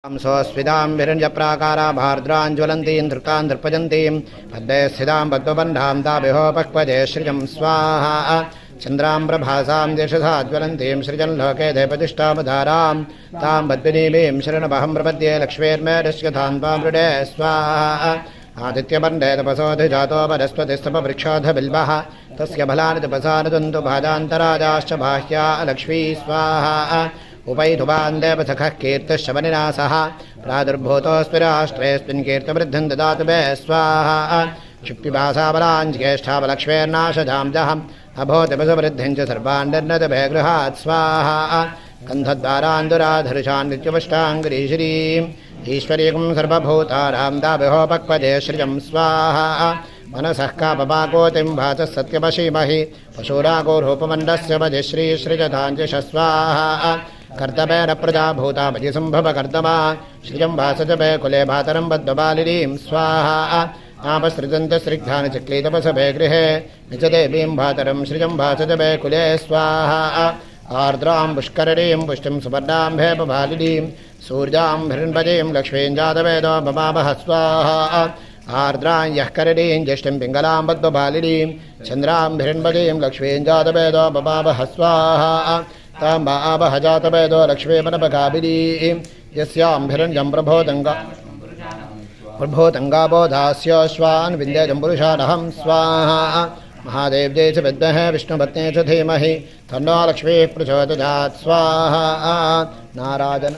सोऽस्विदां हिरण्यप्राकारा भार्द्राञ्ज्वलन्तीं धृकां दृपजन्तीं पद्मे स्थितां पद्मबन्धां ताभिहोपक्वजे श्रियं स्वाहा चन्द्रां प्रभासां दिशसाज्वलन्तीं सृजन् लोके देवतिष्ठामधारां तां पद्मिनीमीं शरणमहं प्रपद्ये लक्ष्मीर्मेरस्यथां त्वां मृडे स्वाहा आदित्यमण्डे तपसोऽधिजातो वनस्पतिस्तपवृक्षोऽधबिल्वः तस्य फलानि तपसानुदन्तु भादान्तराजाश्च बाह्या लक्ष्मी स्वाहा उपैधुवान् देवसखः कीर्तिश्शवनिनासः प्रादुर्भूतोऽस्मि राष्ट्रेऽस्मिन् कीर्तिवृद्धिं ददातु मे स्वाहा क्षिप्तिभासाबलाञ्ज्येष्ठावलक्ष्मीर्नाशजां जहम् अभूतिपसवृद्धिं च सर्वान् निर्नतभे गृहात् स्वाहा गन्धद्वारान्दुराधर्षान् नित्यपुष्टाङ्गरीश्रीम् ईश्वरीकं सर्वभूतानां दाभिहोपक्वजे श्रियं स्वाहा मनसः कापपाकोतिं भातः सत्यपशीमहि पशूरागोरूपमण्डस्य भजि श्रीश्रीजधाञ्जिष स्वाहा कर्तवेन प्रजा भूता भजि सम्भवकर्तमा श्रियं भासजभे कुले भातरं बद्धबालिनीं स्वाहा आपसृजन्तस्रिग्धानि चक्लीतपसभे गृहे निजदेवीं भातरं श्रियं भासजभे कुले स्वाहा आर्द्रां पुष्करणीं पुष्टिं सुवर्णां भेपबालिनीं सूर्यां हिरण्मयीं लक्ष्मीं जातवेदो ममावह स्वाहा आर्द्रां यः करणीं ज्येष्ठीं पिङ्गलां पद्मबालिनीं चन्द्रां हिरण्मयीं लक्ष्मीं जातवेदो ममावह स्वाहा तां मावह जातवेदो लक्ष्मीमनपगामिनीं यस्यां हिरण्यं प्रभोतङ्गाबोधास्योश्वान् विन्द्यजं पुरुषानहं स्वाहा महादेव जय च विद्महे विष्णुपत्ने च धीमहि तन्नो लक्ष्मीः प्रचोदयात् स्वाहा नाराजन